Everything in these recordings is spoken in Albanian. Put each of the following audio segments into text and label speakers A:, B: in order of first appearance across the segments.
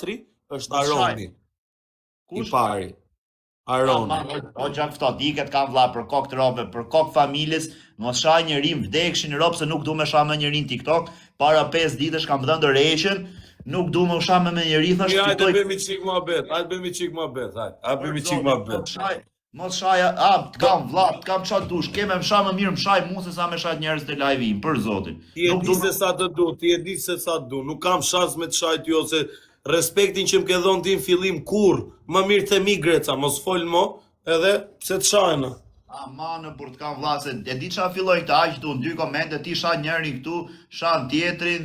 A: është Aroni. I pari. Aroni.
B: O gjak këto diket kam vlla për kokë të robe, për kokë familjes, mos shaj njërin vdekshin rob se nuk du me shah me njërin TikTok, para 5 ditësh kam dhënë dorëheqën, nuk du me usha me njëri thash.
A: Hajde bëmi çik muhabet,
B: Mos shaj, t'kam vlla, t'kam çat dush, kemë më shaj më mirë më shaj mua se sa më shaj njerëz të live-im, për zotin.
A: Ti e di se sa të du, nuk kam shans me të shaj ty ose respektin që më ke dhënë ti në fillim kur, më mirë themi Greca, mos fol mo, edhe pse të shajna.
B: Në për të kam vlla se e di çfarë filloi këtë aq tu 2 komente, ti shan njërin këtu, shan tjetrin,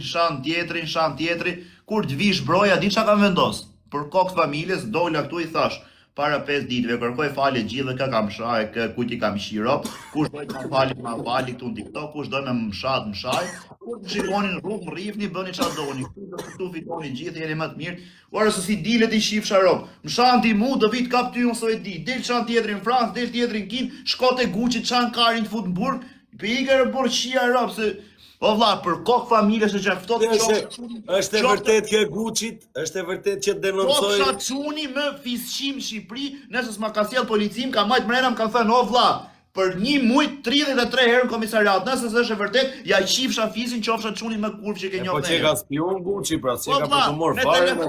B: kur të vish broja di çfarë kam vendos. Për kokë familjes dola këtu i thash para 5 ditëve kërkoj falje gjithë kë kam shaj, kujt i kam shiro, kush do të ma fali këtu në TikTok, kush do me më shaj, kur shikoni në rrugë, më rrifni, bëni çfarë doni, këtu fitoni gjithë, jeni më të mirë. Ora se si dilet i shifsha rob. Më shan ti mu, do vit kap ty unë e di. Del çan tjetrin në Francë, del tjetrin në Kin, shko te Gucci çan karin të fut në burg, pikër burg qia rob se o vlla, për kokë familjes që ftohet
A: është e vërtet që Gucci-t, është e vërtet që denoncoi.
B: Po çuni më fisqim në Shqipëri, nëse s'ma ka sjell policim, ka majt mrena më kanë thënë, o vlla, për 1 muaj 33 herë në komisariat. Nëse s'është e vërtet, ja qifsha fisin, qofsha çuni më kurv që ke njohur.
A: Po çe ka spion Gucci, pra se ka për të marrë fare
B: me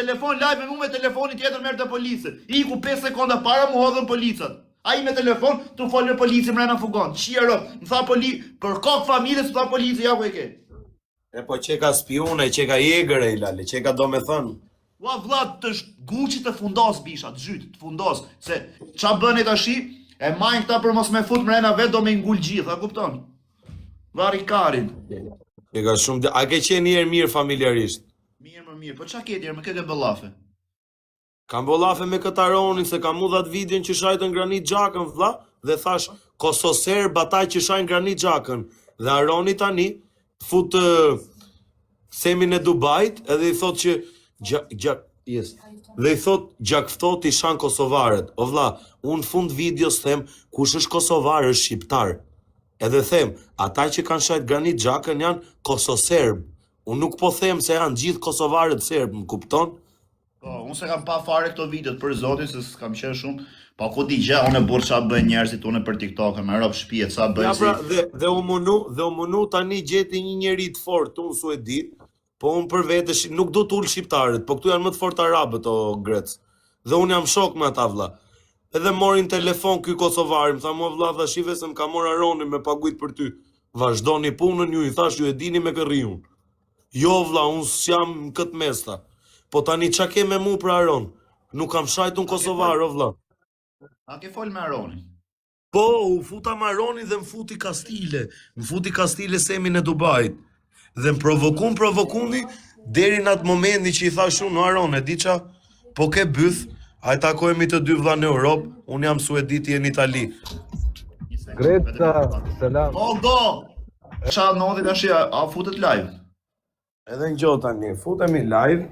B: telefon live me telefonin tjetër merr te policët. Iku 5 sekonda para mu hodhën policat. Ai me telefon tu fol me policin mrena fugon. Qiero, më tha për kokë familjes tha polici ja ku e ke.
A: Po çe ka spione, çe ka jegër ai lale, çe ka domethën.
B: Ua vlla të Gucci të fundos bisha, të zhyt, të fundos, se ç'a bëni tashi? E majnë këta për mos me fut mrena vet do me ngul gjithë, a kupton? Vari karin.
A: E ka shumë, a ke qenë njerë mirë familjarisht?
B: Mirë, po ç'a ke djerë, më ke bollafe?
A: Kam bollafe me këtë Aronin, se kam udhat videon që shajtën Granit Xhakën, vlla, dhe thash, Kososerb ata që shajnë Granit Xhakën. Dhe Aroni tani, fut semin e Dubajt, edhe i thot që, dhe i thot gjakftoti shan kosovarët. O vlla, unë fund videos them, kush është kosovar është shqiptar. Edhe them, ata që kanë shajt Granit Xhakën janë kososerb. Unë nuk po them se janë gjithë kosovarët serb, më kupton?
B: Po, unë se kam pa fare këto videot për zotin, se s'kam qenë shumë, po ku di gjë, unë e burë qa bëjnë njerëzit unë për TikTok, me rop shpijet, sa bëjnë si...
A: Ja, dhe u munu tani gjeti një njeri të fort, unë su e di, po unë për vete, nuk do t'ull shqiptarët, po këtu janë më të fort arabët o Grec. Dhe unë jam shok me ata vlla. Edhe morin telefon ky kosovari, më tha mua vlla, tha shive se më ka mor Aronin me paguajt për ty. Vazhdoni punën ju, i thash ju e dini me kërriun. Jo vlla, unë s'jam këtë mesta. Po tani qa ke me mu për Aron? Nuk kam shajtun kosovar, o vlla.
B: A ke fol me Aronin?
A: Po, u futa me Aronin dhe më futi Kastile. Më futi Kastile semin e Dubajt. Dhe më provokundi, deri në atë momenti që i thash unë, Aron, e di qa, po ke byth, a i takojemi të dy vlla në Europë, unë jam suediti e në Itali.
C: Greca, selam.
B: O, do! Qa nodhi tash a futet live?
A: Edhe në gjotë tani, futemi live,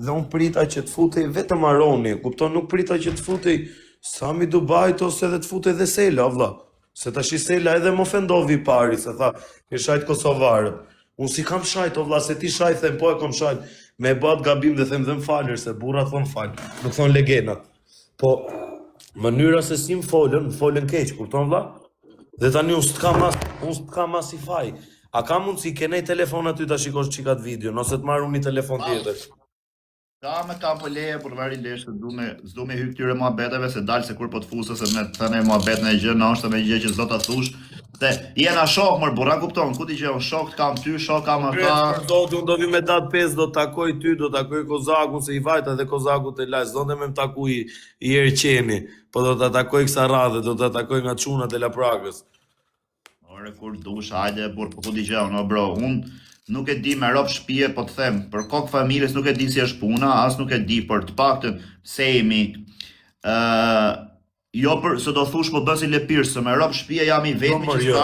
A: dhe unë prita që të futej vetëm Aroni, kupton, nuk prita që të futej Sami Dubajt ose edhe të futej dhe Sela, vlla. Se tash i Sela edhe më ofendovi pari, se tha, ke shajt kosovarët. Unë si kam shajt, o vlla, se ti shajt, them, po e kam shajt, me bat gabim dhe them dhe më falër, se burra thonë falë, nuk thonë legenat. Po, mënyra se si më folën keq, kupton vlla? Dhe tani unë s'tka mas i faj. A ka mundë si kenej telefon aty ta shikosh qikat video, nëse të marru një telefon tjetër?
B: Kam po leje për vari lesh se s'du me hyj këtyre muhabeteve se dalë se kur po të fusë se me të thënë muhabet në gjë, në është me gjë që s'do ta thush. Se jena shok mër burra, kupton, ku ti që unë shok kam ty, shok kam ata.
A: Do vi me datë 5, do takoj ty, do takoj Kozakun, se i vajta dhe Kozaku të lajs, do me më taku i Erqeni, po do të takoj kësa radhe, do të takoj nga çunat e Laprakës.
B: Ore kur dush, hajde, por ku ti që unë, bro, unë nuk e di me rop shpije, po të them, për kokë familjes nuk e di si është puna, as nuk e di për të paktën semi, jo për, se do thush po bësi lepirë, se me rop shpije jam i vetmi që s'ka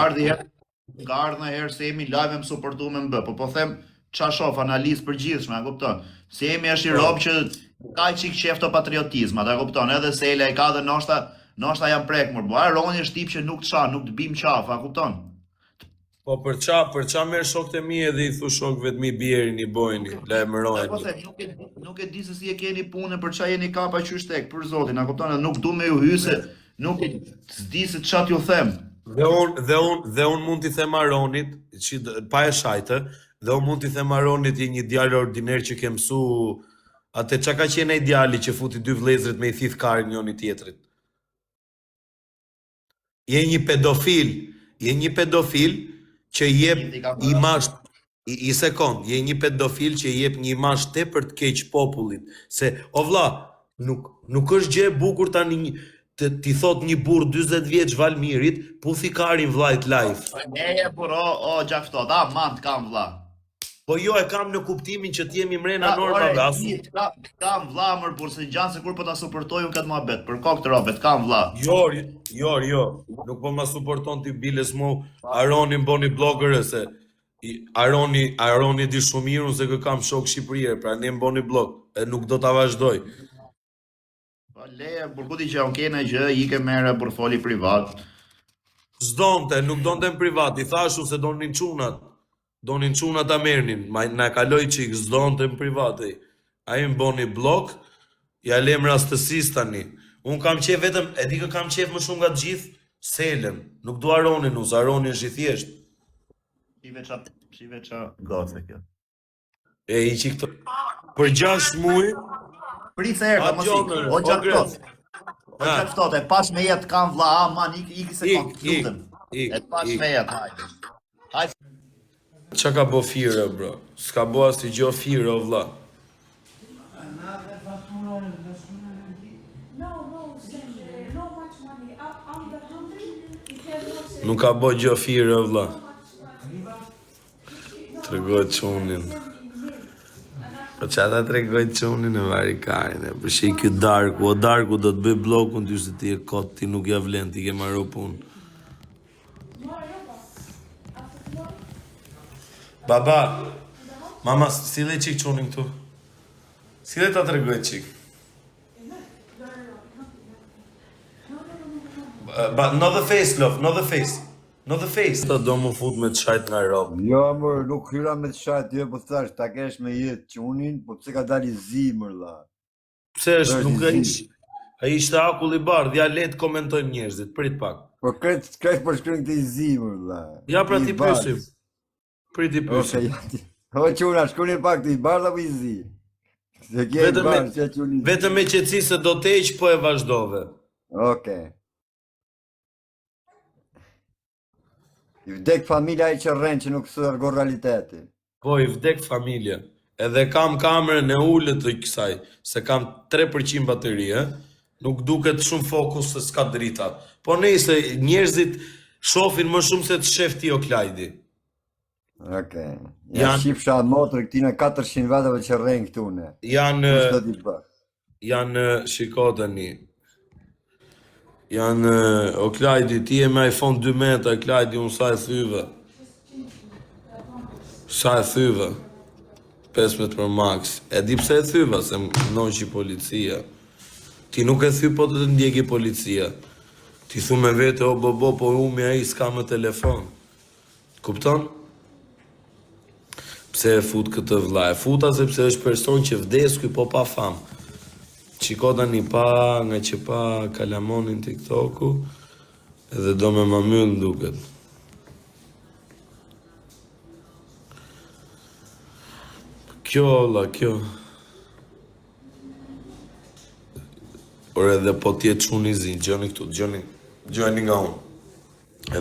B: ardhë në herë semi, live më suportu me mbë, po them, qa shof, analizë përgjithshme, a kupton, semi është i rop që ka i qik qefto patriotizma, a kupton, edhe Sela i ka dhe noshta jam prekmur, bo Aroni është tip që nuk të sha, nuk të bim qaf, a kupton?
A: Po për qa merr shokët e mi edhe i thu shokëve të mi bjerin i bojni,
B: Po
A: lajmërojeni.
B: them, nuk e di se si e keni punën për çfarë jeni kapa qysh tek, për zotin, a kupton, nuk du me ju hy se nuk e di se çat ju them.
A: Dhe un mund t'i them Aronit, pa e shajtë, dhe un mund t'i them Aronit je një djalë ordiner që ke mësu atë çka ka qenë ai djali që futi dy vëllezërit me i thith karin njëri tjetrit. Je një pedofil që jep imazh i sekond, je një pedofil që jep një imazh tepër të keq popullit, se o vlla, nuk është gjë e bukur tani ti thot një burr 40 vjeç Valmirit, puthi karin vllajt live.
B: Neje por o gjakftot, mand kam vlla.
A: Po jo, e kam në kuptimin që t'jemi mrena normave, asu.
B: Kam vlla mër burr se ngjan se kur po ta suportoj unë këtë mohabet, për kokë të robet, kam vlla.
A: Jo, nuk po ma suporton ti biles mu, Aroni mboni blogger se Aroni di shumë mirë se kë kam shok shqipërire, pra ne mboni blog, e nuk do ta vazhdoj.
B: Po leje, burguti që unë kene gjë, i ke mere për foli privat.
A: S'donte, nuk donte në privat, i thashu se donin çunat ta merrnin, na kaloi çik, s'donte në privat. Ai mboni blog, ja lem rastësisë tani. Un kam qef vetëm, e di kë kam qef më shumë nga të gjithë, Selën. Nuk do Aronin, Aroni është i thjesht.
B: Shive qa gose kjo.
A: E i që këtë... Për 6 muaj...
B: Prit se erë, mos ik, o gjakftot. O gjakftot, e pas me jetë kam vlla, man, iki se kom, lutem. E pas me jetë, hajde.
A: Qa ka bo fire, bro? S'ka bo asë gjo fire, o vlla. Nuk ka bo gjo fire, o vlla. Tregoj qunin. Po që ata tregoj qunin e varikarin e për shi kjo Darku, o Darku do të bëj blokun ty se ti e kot, ti nuk ja vlen, ti ke marru pun. Baba, mama, sile qik qunin këtu. Sile ta tregoj qik. Not the face, love, not the face. Not the face. Ta do më fut me të shajt nga rob.
C: Jo, mër, nuk hyra me të shajt, jo, po thash, ta kesh me jetë qunin, po pse ka dali zi, mër, la.
A: Pse është, nuk e ish. A ishte akull i bardh, ja le të komentojnë njerëzit, prit pak.
C: Po kretë për shkryng të i zi, mër, la.
A: Ja pra ti pysim. Prit i pysim.
C: O quna, shkuni pak të i bardh apo i zi? Se kje i bardh, që qunin.
A: Vetëm me qetësi se do të eq, po e vazhdove.
C: Okej. I vdek familja i që rrenë që nuk së rgo realiteti.
A: Po, i vdek familja. Edhe kam kamerën e ullët të kësaj, se kam 3% bateri, nuk duket shumë fokus se s'ka drita. Po nejse, njerëzit shofin më shumë se të shef ti o Klajdi.
C: Okej. Ja shifsha motrë këtine 400 vatave që rrenë këtune.
A: Janë shikoteni. Janë, o Klajdi, ti e me iPhone 2 meta, Klajdi, unë sa e thyve. Sa e thyve. 15 Pro Max. E di pse e thyve, se më noqi policia. Ti nuk e thy, po të ndjeki policia. Ti thu me vete, o bobo, po umi a i s'ka me telefon. Kupton? Pse e fut këtë vlla? E futa sepse është person që vdes ky po pa famë. Qikota një pa, nga që pa kalamonin TikToku, edhe do me ma myllë duket. Kjo, la, kjo. Por edhe po tjetë quni zi, gjoni këtu, gjoni nga unë.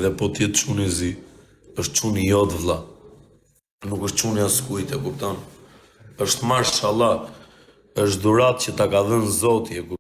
A: Edhe po tjetë quni zi, është quni jotë vlla. Nuk është quni askujt, e kupton? është mashallah. Është dhurat që ta ka dhënë Zoti, e